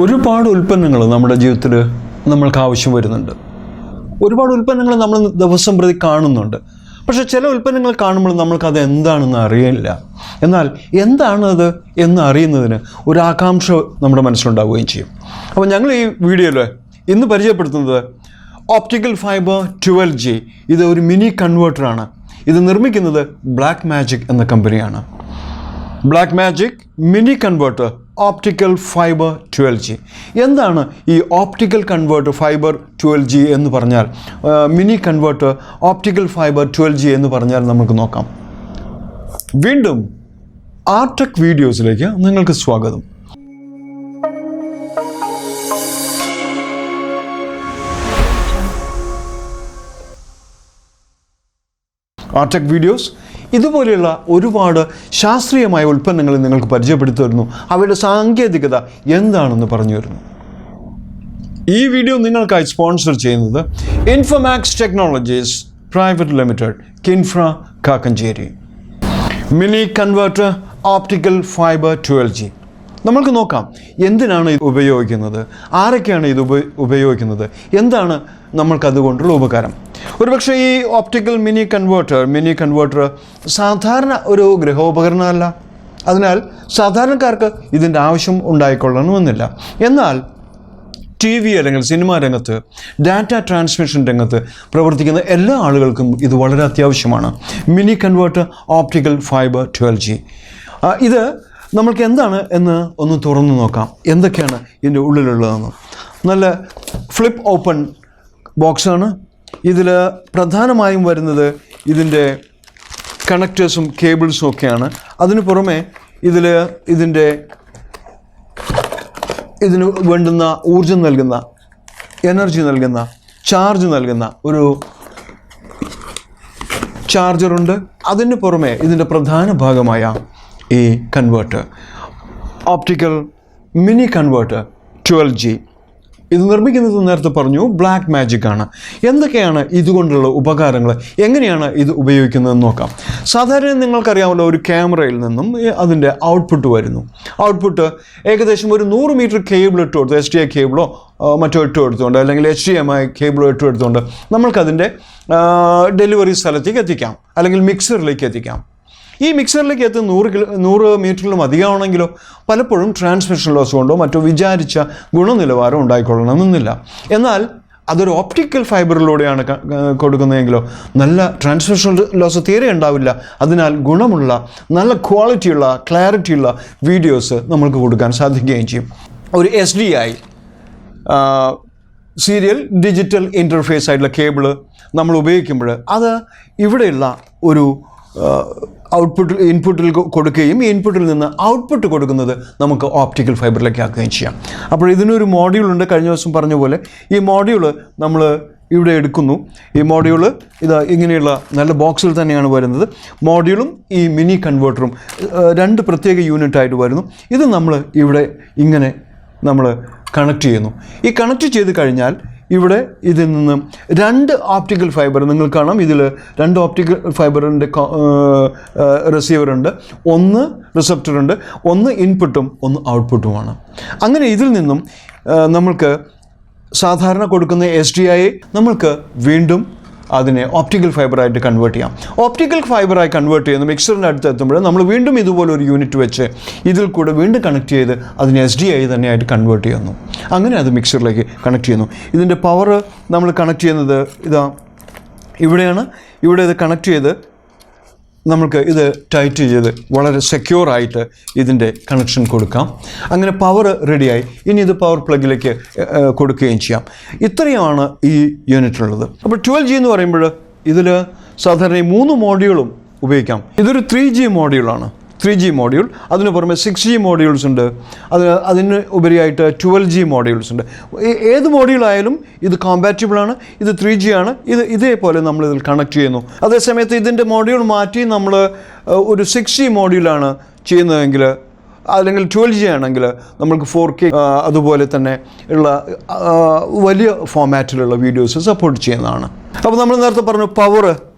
ഒരുപാട് ഉൽപ്പന്നങ്ങൾ നമ്മുടെ ജീവിതത്തിൽ നമ്മൾക്ക് ആവശ്യം വരുന്നുണ്ട്. ഒരുപാട് ഉൽപ്പന്നങ്ങൾ നമ്മൾ ദിവസം പ്രതി കാണുന്നുണ്ട്. പക്ഷേ ചില ഉൽപ്പന്നങ്ങൾ കാണുമ്പോൾ നമ്മൾക്കത് എന്താണെന്ന് അറിയില്ല. എന്നാൽ എന്താണത് എന്ന് അറിയുന്നതിന് ഒരു ആകാംക്ഷ നമ്മുടെ മനസ്സിലുണ്ടാവുകയും ചെയ്യും. അപ്പോൾ ഞങ്ങൾ ഈ വീഡിയോയിൽ ഇന്ന് പരിചയപ്പെടുത്തുന്നത് ഓപ്റ്റിക്കൽ ഫൈബർ 12G. ഇത് ഒരു മിനി കൺവേർട്ടറാണ്. ഇത് നിർമ്മിക്കുന്നത് Blackmagic എന്ന കമ്പനിയാണ്. Blackmagic Miniconverter Optical Fiber 12G. എന്താണ് ഈ ഓപ്റ്റിക്കൽ കൺവേർട്ടർ ഫൈബർ 12G എന്ന് പറഞ്ഞാൽ, mini converter optical fibre 12G എന്ന് പറഞ്ഞാൽ നമുക്ക് നോക്കാം. വീണ്ടും ആർടെക് വീഡിയോസിലേക്ക് നിങ്ങൾക്ക് സ്വാഗതം. ആർടെക് വീഡിയോസ് ഇതുപോലെയുള്ള ഒരുപാട് ശാസ്ത്രീയമായ ഉൽപ്പന്നങ്ങൾ നിങ്ങൾക്ക് പരിചയപ്പെടുത്തി വരുന്നു. അവയുടെ സാങ്കേതികത എന്താണെന്ന് പറഞ്ഞു വരുന്നു. ഈ വീഡിയോ നിങ്ങൾക്കായി സ്പോൺസർ ചെയ്യുന്നത് Infomax technologies private limited, KINFRA, Kakkanchery. Mini converter optical fibre 12G. നമ്മൾക്ക് നോക്കാം എന്തിനാണ് ഇത് ഉപയോഗിക്കുന്നത്, ആരൊക്കെയാണ് ഇത് ഉപയോഗിക്കുന്നത്, എന്താണ് നമ്മൾക്കതുകൊണ്ടുള്ള ഉപകാരം. ഒരുപക്ഷെ ഈ ഓപ്റ്റിക്കൽ മിനി കൺവേർട്ടർ സാധാരണ ഒരു ഗൃഹോപകരണമല്ല. അതിനാൽ സാധാരണക്കാർക്ക് ഇതിൻ്റെ ആവശ്യം ഉണ്ടായിക്കൊള്ളണമെന്നില്ല. എന്നാൽ TV അല്ലെങ്കിൽ സിനിമാ രംഗത്ത്, ഡാറ്റ ട്രാൻസ്മിഷൻ രംഗത്ത് പ്രവർത്തിക്കുന്ന എല്ലാ ആളുകൾക്കും ഇത് വളരെ അത്യാവശ്യമാണ്. Mini converter optical fibre 12G. ഇത് നമ്മൾക്ക് എന്താണ് എന്ന് ഒന്ന് തുറന്നു നോക്കാം. എന്തൊക്കെയാണ് ഇതിൻ്റെ ഉള്ളിലുള്ളതെന്ന്. നല്ല ഫ്ലിപ്പ് ഓപ്പൺ ബോക്സാണ്. ഇതിൽ പ്രധാനമായും വരുന്നത് ഇതിൻ്റെ കണക്റ്റേഴ്സും കേബിൾസും ഒക്കെയാണ്. അതിന് പുറമെ ഇതിന് വേണ്ടുന്ന ഊർജം നൽകുന്ന, എനർജി നൽകുന്ന, ചാർജ് നൽകുന്ന ഒരു ചാർജറുണ്ട്. അതിന് പുറമെ ഇതിൻ്റെ പ്രധാന ഭാഗമായ ഈ converter optical mini converter 12G. ഇത് നിർമ്മിക്കുന്നത് നേരത്തെ പറഞ്ഞു Blackmagic ആണ്. എന്തൊക്കെയാണ് ഇതുകൊണ്ടുള്ള ഉപകാരങ്ങൾ, എങ്ങനെയാണ് ഇത് ഉപയോഗിക്കുന്നതെന്ന് നോക്കാം. സാധാരണ നിങ്ങൾക്കറിയാമല്ലോ, ഒരു ക്യാമറയിൽ നിന്നും അതിൻ്റെ ഔട്ട്പുട്ട് വരുന്നു. ഔട്ട്പുട്ട് ഏകദേശം ഒരു 100 മീറ്റർ കേബിൾ ഇട്ട് കൊടുത്ത്, SDI കേബിളോ മറ്റോ ഇട്ട് കൊടുത്തുകൊണ്ട്, അല്ലെങ്കിൽ HDMI കേബിളോ ഇട്ട് എടുത്തുകൊണ്ട് നമ്മൾക്കതിൻ്റെ ഡെലിവറി സ്ഥലത്തേക്ക് എത്തിക്കാം, അല്ലെങ്കിൽ മിക്സറിലേക്ക് എത്തിക്കാം. ഈ മിക്സറിലേക്ക് എത്തി 100 മീറ്ററിലും അധികമാണെങ്കിലോ പലപ്പോഴും ട്രാൻസ്മിഷൻ ലോസ് കൊണ്ടോ മറ്റോ വിചാരിച്ച ഗുണനിലവാരം ഉണ്ടായിക്കൊള്ളണമെന്നില്ല. എന്നാൽ അതൊരു ഓപ്റ്റിക്കൽ ഫൈബറിലൂടെയാണ് കൊടുക്കുന്നതെങ്കിലോ നല്ല ട്രാൻസ്മിഷൻ ലോസ് തീരെ ഉണ്ടാവില്ല. അതിനാൽ ഗുണമുള്ള, നല്ല ക്വാളിറ്റിയുള്ള, ക്ലാരിറ്റിയുള്ള വീഡിയോസ് നമ്മൾക്ക് കൊടുക്കാൻ സാധിക്കുകയും ചെയ്യും. ഒരു SDI സീരിയൽ ഡിജിറ്റൽ ഇൻ്റർഫേസ് ആയിട്ടുള്ള കേബിള് നമ്മൾ ഉപയോഗിക്കുമ്പോൾ അത് ഇവിടെയുള്ള ഒരു ഇൻപുട്ടിൽ കൊടുക്കുകയും ഈ ഇൻപുട്ടിൽ നിന്ന് ഔട്ട്പുട്ട് കൊടുക്കുന്നത് നമുക്ക് ഓപ്റ്റിക്കൽ ഫൈബറിലേക്ക് ആക്കുകയും ചെയ്യാം. അപ്പോൾ ഇതിനൊരു മോഡ്യൂളുണ്ട്. കഴിഞ്ഞ ദിവസം പറഞ്ഞ പോലെ ഈ മോഡ്യൂള് നമ്മൾ ഇവിടെ എടുക്കുന്നു. ഈ മോഡ്യൂള് ഇങ്ങനെയുള്ള നല്ല ബോക്സിൽ തന്നെയാണ് വരുന്നത്. മോഡ്യൂളും ഈ മിനി കൺവേർട്ടറും 2 പ്രത്യേക യൂണിറ്റായിട്ട് വരുന്നു. ഇത് നമ്മൾ ഇവിടെ ഇങ്ങനെ നമ്മൾ കണക്ട് ചെയ്യുന്നു. ഈ കണക്ട് ചെയ്ത് കഴിഞ്ഞാൽ ഇവിടെ ഇതിൽ നിന്നും 2 ഓപ്റ്റിക്കൽ ഫൈബർ നിങ്ങൾ കാണാം. ഇതിൽ 2 ഓപ്റ്റിക്കൽ ഫൈബറിൻ്റെ റിസീവറുണ്ട്, 1 റിസപ്റ്ററുണ്ട്, 1 ഇൻപുട്ടും 1 ഔട്ട്പുട്ടുമാണ്. അങ്ങനെ ഇതിൽ നിന്നും നമ്മൾക്ക് സാധാരണ കൊടുക്കുന്ന SDI നമ്മൾക്ക് വീണ്ടും അതിനെ ഓപ്റ്റിക്കൽ ഫൈബറായിട്ട് കൺവേർട്ട് ചെയ്യാം. ഓപ്റ്റിക്കൽ ഫൈബറായി കൺവേർട്ട് ചെയ്യുന്ന മിക്സറിൻ്റെ അടുത്ത് എത്തുമ്പോൾ നമ്മൾ വീണ്ടും ഇതുപോലെ ഒരു യൂണിറ്റ് വെച്ച് ഇതിൽ കൂടെ വീണ്ടും കണക്ട് ചെയ്ത് അതിനെ SDI തന്നെയായിട്ട് കൺവേർട്ട് ചെയ്യുന്നു. അങ്ങനെ അത് മിക്സറിലേക്ക് കണക്ട് ചെയ്യുന്നു. ഇതിൻ്റെ പവർ നമ്മൾ കണക്ട് ചെയ്യുന്നത് ഇവിടെയാണ്. ഇവിടെ ഇത് കണക്ട് ചെയ്ത് നമുക്ക് ഇത് ടൈറ്റ് ചെയ്ത് വളരെ സെക്യൂറായിട്ട് ഇതിൻ്റെ കണക്ഷൻ കൊടുക്കാം. അങ്ങനെ പവർ റെഡിയായി. ഇനി ഇത് പവർ പ്ലഗിലേക്ക് കൊടുക്കുകയും ചെയ്യാം. ഇത്രയുമാണ് ഈ യൂണിറ്റുള്ളത്. അപ്പോൾ 12G എന്ന് പറയുമ്പോൾ ഇതിൽ സാധാരണ 3 മോഡ്യൂളും ഉപയോഗിക്കാം. ഇതൊരു 3G മോഡ്യൂളാണ്. 3G മോഡ്യൂൾ, അതിന് പുറമെ 6G മോഡ്യൂൾസ് ഉണ്ട്. അതിന് ഉപരിയായിട്ട് 12G മോഡ്യൂൾസ് ഉണ്ട്. ഏത് മോഡ്യൂളായാലും ഇത് കോമ്പാറ്റബിളാണ്. ഇത് 3G ആണ്. ഇതേപോലെ നമ്മളിതിൽ കണക്ട് ചെയ്യുന്നു. അതേസമയത്ത് ഇതിൻ്റെ മോഡ്യൂൾ മാറ്റി നമ്മൾ ഒരു 6G മോഡ്യൂളാണ് ചെയ്യുന്നതെങ്കിൽ, അല്ലെങ്കിൽ 12G ആണെങ്കിൽ നമ്മൾക്ക് 4K അതുപോലെ തന്നെ ഉള്ള വലിയ ഫോമാറ്റിലുള്ള വീഡിയോസ് സപ്പോർട്ട് ചെയ്യുന്നതാണ്. അപ്പോൾ നമ്മൾ നേരത്തെ പറഞ്ഞു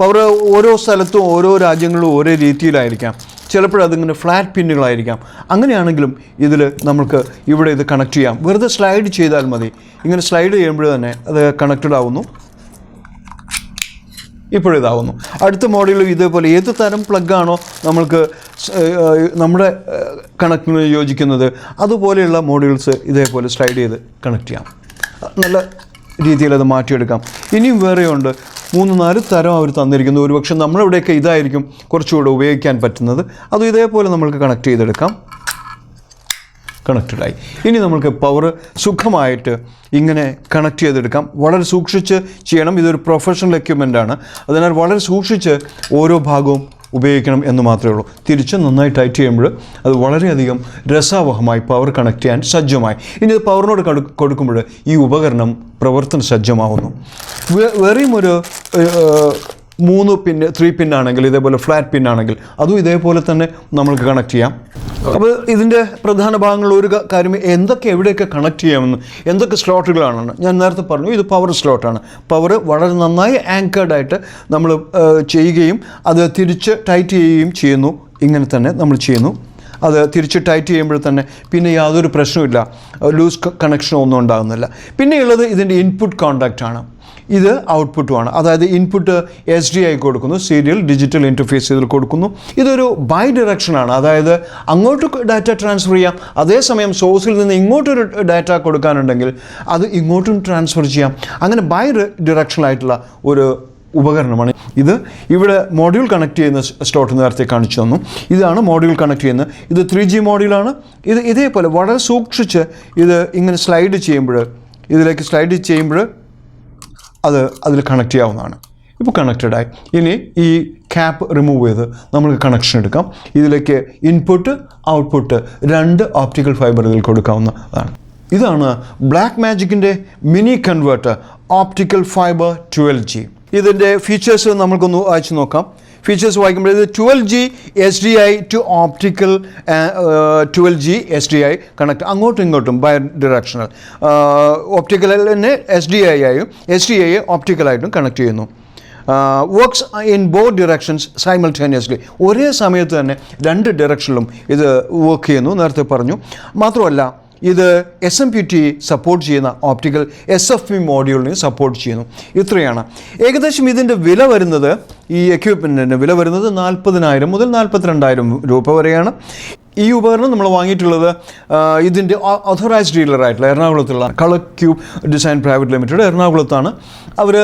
പവർ ഓരോ സ്ഥലത്തും ഓരോ രാജ്യങ്ങളിലും ഓരോ രീതിയിലായിരിക്കാം. ചിലപ്പോൾ അതിങ്ങനെ ഫ്ലാറ്റ് പിന്നുകളായിരിക്കാം. അങ്ങനെയാണെങ്കിലും ഇതിൽ നമുക്ക് ഇവിടെ ഇത് കണക്ട് ചെയ്യാം. വെറുതെ സ്ലൈഡ് ചെയ്താൽ മതി. ഇങ്ങനെ സ്ലൈഡ് ചെയ്യുമ്പോൾ തന്നെ അത് കണക്റ്റഡ് ആവുന്നു. ഇപ്പോഴിതാവുന്നു. അടുത്ത മോഡലും ഇതേപോലെ ഏത് തരം പ്ലഗാണോ നമ്മൾക്ക് നമ്മുടെ കണക്റ്റിന് യോജിക്കുന്നത് അതുപോലെയുള്ള മോഡ്യൂൾസ് ഇതേപോലെ സ്ലൈഡ് ചെയ്ത് കണക്ട് ചെയ്യാം. നല്ല രീതിയിൽ അത് മാറ്റിയെടുക്കാം. ഇനിയും വേറെയുണ്ട്, 3-4 തരം അവർ തന്നിരിക്കുന്നു. ഒരുപക്ഷെ നമ്മളിവിടെയൊക്കെ ഇതായിരിക്കും കുറച്ചുകൂടെ ഉപയോഗിക്കാൻ പറ്റുന്നത്. അതും ഇതേപോലെ നമ്മൾക്ക് കണക്ട് ചെയ്തെടുക്കാം. കണക്റ്റഡായി. ഇനി നമുക്ക് പവർ സുഖമായിട്ട് ഇങ്ങനെ കണക്ട് ചെയ്തെടുക്കാം. വളരെ സൂക്ഷിച്ച് ചെയ്യണം. ഇതൊരു പ്രൊഫഷണൽ എക്യുപ്മെൻ്റാണ്. അതിനാൽ വളരെ സൂക്ഷിച്ച് ഓരോ ഭാഗവും ഉപയോഗിക്കണം എന്ന് മാത്രമേ ഉള്ളൂ. തിരിച്ച് നന്നായി ടൈറ്റ് ചെയ്യുമ്പോൾ അത് വളരെയധികം രസാവഹമായി പവർ കണക്ട് ചെയ്യാൻ സജ്ജമായി. ഇനി ഇത് പവറിനോട് കൊടുക്കുമ്പോൾ ഈ ഉപകരണം പ്രവർത്തന സജ്ജമാവുന്നു. വേറെയും ഒരു 3 പിന്ന് 3 പിന്നാണെങ്കിൽ ഇതേപോലെ ഫ്ലാറ്റ് പിന്നാണെങ്കിൽ അതും ഇതേപോലെ തന്നെ നമ്മൾക്ക് കണക്ട് ചെയ്യാം. അപ്പോൾ ഇതിൻ്റെ പ്രധാന ഭാഗങ്ങളിൽ ഒരു കാര്യം എന്തൊക്കെ എവിടെയൊക്കെ കണക്ട് ചെയ്യാമെന്ന്, എന്തൊക്കെ സ്ലോട്ടുകളാണെന്ന് ഞാൻ നേരത്തെ പറഞ്ഞു. ഇത് പവർ സ്ലോട്ടാണ്. പവർ വളരെ നന്നായി ആങ്കേർഡായിട്ട് നമ്മൾ ചെയ്യുകയും അത് തിരിച്ച് ടൈറ്റ് ചെയ്യുകയും ചെയ്യുന്നു. ഇങ്ങനെ തന്നെ നമ്മൾ ചെയ്യുന്നു. അത് തിരിച്ച് ടൈറ്റ് ചെയ്യുമ്പോൾ തന്നെ പിന്നെ യാതൊരു പ്രശ്നവുമില്ല, ലൂസ് കണക്ഷനോ ഒന്നും ഉണ്ടാകുന്നില്ല. പിന്നെയുള്ളത് ഇതിൻ്റെ ഇൻപുട്ട് കോണ്ടാക്റ്റാണ്. ഇത് ഔട്ട്പുട്ടുമാണ്. അതായത് ഇൻപുട്ട് HDI കൊടുക്കുന്നു, സീരിയൽ ഡിജിറ്റൽ ഇൻ്റർഫേസ് ഇതിൽ കൊടുക്കുന്നു. ഇതൊരു ബൈ ഡയറക്ഷനാണ്. അതായത് അങ്ങോട്ട് ഡാറ്റ ട്രാൻസ്ഫർ ചെയ്യാം, അതേസമയം സോഴ്സിൽ നിന്ന് ഇങ്ങോട്ടൊരു ഡാറ്റ കൊടുക്കാനുണ്ടെങ്കിൽ അത് ഇങ്ങോട്ടും ട്രാൻസ്ഫർ ചെയ്യാം. അങ്ങനെ ബൈ ഡയറക്ഷനായിട്ടുള്ള ഒരു ഉപകരണമാണ് ഇത്. ഇവിടെ മോഡ്യൂൾ കണക്ട് ചെയ്യുന്ന സ്ലോട്ട് നേരത്തെ കാണിച്ചു തന്നു. ഇതാണ് മോഡ്യൂൾ കണക്ട് ചെയ്യുന്നത്. ഇത് 3G മോഡ്യൂളാണ്. ഇത് ഇതേപോലെ വളരെ സൂക്ഷിച്ച് ഇത് ഇങ്ങനെ സ്ലൈഡ് ചെയ്യുമ്പോൾ, ഇതിലേക്ക് സ്ലൈഡ് ചെയ്യുമ്പോൾ അത് അതിൽ കണക്ട് ചെയ്യാവുന്നതാണ്. ഇപ്പോൾ കണക്റ്റഡായി. ഇനി ഈ ക്യാപ്പ് റിമൂവ് ചെയ്ത് നമുക്ക് കണക്ഷൻ എടുക്കാം. ഇതിലേക്ക് ഇൻപുട്ട് ഔട്ട്പുട്ട് 2 ഓപ്റ്റിക്കൽ ഫൈബറുകൾ കൊടുക്കാവുന്നതാണ്. ഇതാണ് ബ്ലാക്ക്മാജിക്കിൻ്റെ mini converter optical fibre 12G. ഇതിൻ്റെ ഫീച്ചേഴ്സ് നമുക്കൊന്ന് വായിച്ച് നോക്കാം. ഫീച്ചേഴ്സ് വായിക്കുമ്പോൾ ഇത് 12G HDI to optical 12G HDI connect, അങ്ങോട്ടും ഇങ്ങോട്ടും ബൈ ഡയറക്ഷണൽ. ഓപ്റ്റിക്കലിൽ തന്നെ HDI ഓപ്റ്റിക്കലായിട്ടും കണക്ട് ചെയ്യുന്നു. Works in both directions simultaneously. ഒരേ സമയത്ത് തന്നെ 2 ഡയറക്ഷനിലും ഇത് വർക്ക് ചെയ്യുന്നു, നേരത്തെ പറഞ്ഞു. മാത്രമല്ല ഇത് SMPT സപ്പോർട്ട് ചെയ്യുന്ന ഓപ്റ്റിക്കൽ SFP മോഡ്യൂളിനെ സപ്പോർട്ട് ചെയ്യുന്നു. ഇത്രയാണ്. ഏകദേശം ഇതിൻ്റെ വില വരുന്നത്, ഈ എക്യുപ്മെൻറ്റിൻ്റെ വില വരുന്നത് 40,000 മുതൽ 42,000 രൂപ വരെയാണ്. ഈ ഉപകരണം നമ്മൾ വാങ്ങിയിട്ടുള്ളത് ഇതിൻ്റെ ഓഥറൈസ്ഡ് ഡീലറായിട്ടുള്ള എറണാകുളത്തുള്ള colour cube design private limited എറണാകുളത്താണ്. അവർ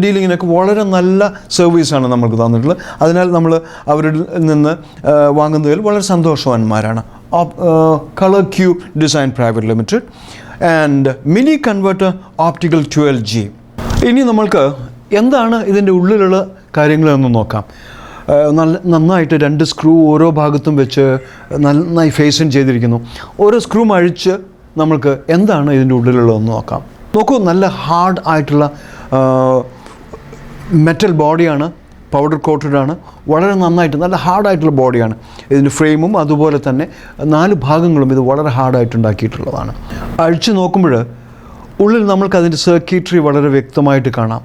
ഡീലിങ്ങിനൊക്കെ വളരെ നല്ല സർവീസാണ് നമുക്ക് തന്നിട്ടുള്ളത്. അതിനാൽ നമ്മൾ അവരിൽ നിന്ന് വാങ്ങുന്നതിൽ വളരെ സന്തോഷവാന്മാരാണ്. Color Cube Design Private Limited and Miniconverter Optical 12G. ഇനി നമ്മൾക്ക് എന്താണ് ഇതിൻ്റെ ഉള്ളിലുള്ള കാര്യങ്ങളെന്ന് നോക്കാം. നന്നായിട്ട് 2 സ്ക്രൂ ഓരോ ഭാഗത്തും വെച്ച് നന്നായി ഫേസിൻ ചെയ്തിരിക്കുന്നു. ഓരോ സ്ക്രൂ അഴിച്ച് നമ്മൾക്ക് എന്താണ് ഇതിൻ്റെ ഉള്ളിലുള്ളതെന്ന് നോക്കാം. നോക്കൂ, നല്ല ഹാർഡ് ആയിട്ടുള്ള മെറ്റൽ ബോഡിയാണ്, പൗഡർ കോട്ടഡാണ്. വളരെ നന്നായിട്ട് നല്ല ഹാർഡായിട്ടുള്ള ബോഡിയാണ്. ഇതിൻ്റെ ഫ്രെയിമും അതുപോലെ തന്നെ 4 ഭാഗങ്ങളും ഇത് വളരെ ഹാർഡായിട്ട് ഉണ്ടാക്കിയിട്ടുള്ളതാണ്. അഴിച്ച് നോക്കുമ്പോൾ ഉള്ളിൽ നമ്മൾക്കതിൻ്റെ സർക്യൂട്ടറി വളരെ വ്യക്തമായിട്ട് കാണാം.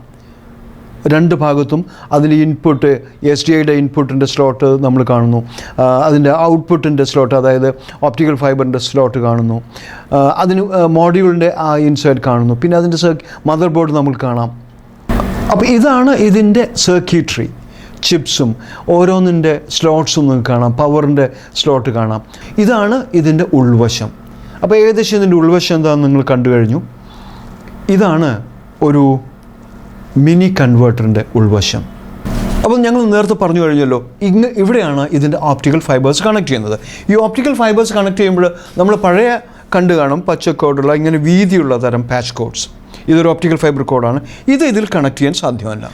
2 ഭാഗത്തും അതിൻ്റെ ഇൻപുട്ട് HDIയുടെ ഇൻപുട്ടിൻ്റെ സ്ലോട്ട് നമ്മൾ കാണുന്നു. അതിൻ്റെ ഔട്ട്പുട്ടിൻ്റെ സ്ലോട്ട്, അതായത് ഓപ്റ്റിക്കൽ ഫൈബറിൻ്റെ സ്ലോട്ട് കാണുന്നു. അതിന് മോഡ്യൂളിൻ്റെ ആ ഇൻസൈഡ് കാണുന്നു. പിന്നെ അതിൻ്റെ മദർ ബോർഡ് നമുക്ക് കാണാം. അപ്പോൾ ഇതാണ് ഇതിൻ്റെ സർക്യൂട്ടറി. ചിപ്സും ഓരോന്നിൻ്റെ സ്ലോട്ട്സും നിങ്ങൾക്ക് കാണാം. പവറിൻ്റെ സ്ലോട്ട് കാണാം. ഇതാണ് ഇതിൻ്റെ ഉൾവശം. അപ്പോൾ ഏകദേശം ഇതിൻ്റെ ഉൾവശം എന്താണെന്ന് നിങ്ങൾ കണ്ടു കഴിഞ്ഞു. ഇതാണ് ഒരു മിനി കൺവേർട്ടറിൻ്റെ ഉൾവശം. അപ്പോൾ ഞങ്ങൾ നേരത്തെ പറഞ്ഞു കഴിഞ്ഞല്ലോ, ഇവിടെയാണ് ഇതിൻ്റെ ഓപ്റ്റിക്കൽ ഫൈബേഴ്സ് കണക്ട് ചെയ്യുന്നത്. ഈ ഓപ്റ്റിക്കൽ ഫൈബേഴ്സ് കണക്ട് ചെയ്യുമ്പോൾ നമ്മൾ പഴയ കണ്ടു കാണും പച്ചക്കോടുള്ള ഇങ്ങനെ വീതിയുള്ള തരം പാച്ച് കോഡ്സ്. ഇതൊരു ഓപ്റ്റിക്കൽ ഫൈബർ കോഡാണ്. ഇതിൽ കണക്ട് ചെയ്യാൻ സാധ്യമല്ല.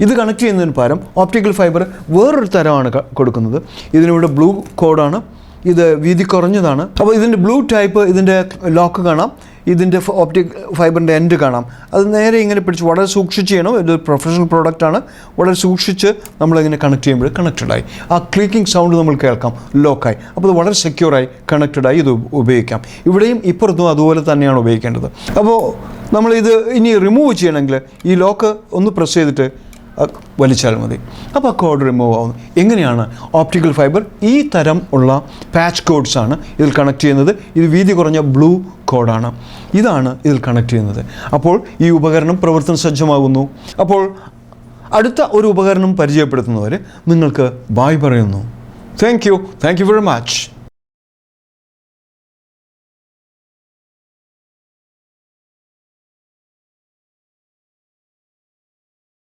ഇത് കണക്ട് ചെയ്യുന്നതിന് പകരം ഓപ്റ്റിക്കൽ ഫൈബർ വേറൊരു തരമാണ് കൊടുക്കുന്നത്. ഇതിനിവിടെ ബ്ലൂ കോഡാണ്. ഇത് വീതി കുറഞ്ഞതാണ്. അപ്പോൾ ഇതിൻ്റെ ബ്ലൂ ടൈപ്പ്, ഇതിൻ്റെ ലോക്ക് കാണാം. ഇതിൻ്റെ ഓപ്റ്റിക് ഫൈബറിൻ്റെ എൻഡ് കാണാം. അത് നേരെ ഇങ്ങനെ പിടിച്ച് വളരെ സൂക്ഷിച്ച് ചെയ്യണം. ഇതൊരു പ്രൊഫഷണൽ പ്രോഡക്റ്റാണ്. വളരെ സൂക്ഷിച്ച് നമ്മളിങ്ങനെ കണക്ട് ചെയ്യുമ്പോൾ കണക്റ്റഡായി. ആ ക്ലിക്കിംഗ് സൗണ്ട് നമ്മൾ കേൾക്കാം, ലോക്കായി. അപ്പോൾ അത് വളരെ സെക്യൂറായി കണക്റ്റഡായി ഇത് ഉപയോഗിക്കാം. ഇവിടെയും ഇപ്പുറത്തും അതുപോലെ തന്നെയാണ് ഉപയോഗിക്കേണ്ടത്. അപ്പോൾ നമ്മളിത് ഇനി റിമൂവ് ചെയ്യണമെങ്കിൽ ഈ ലോക്ക് ഒന്ന് പ്രസ് ചെയ്തിട്ട് വലിച്ചാൽ മതി. അപ്പോൾ ആ കോഡ് റിമൂവ് ആവുന്നു. എങ്ങനെയാണ് ഓപ്റ്റിക്കൽ ഫൈബർ ഈ തരം ഉള്ള പാച്ച് കോഡ്സ് ആണ് ഇതിൽ കണക്ട് ചെയ്യുന്നത്. ഇത് വീതി കുറഞ്ഞ ബ്ലൂ കോഡാണ്. ഇതാണ് ഇതിൽ കണക്ട് ചെയ്യുന്നത്. അപ്പോൾ ഈ ഉപകരണം പ്രവർത്തന സജ്ജമാകുന്നു. അപ്പോൾ അടുത്ത ഒരു ഉപകരണം പരിചയപ്പെടുത്തുന്നവരെ നിങ്ങൾക്ക് ബായ് പറയുന്നു. Thank you very much.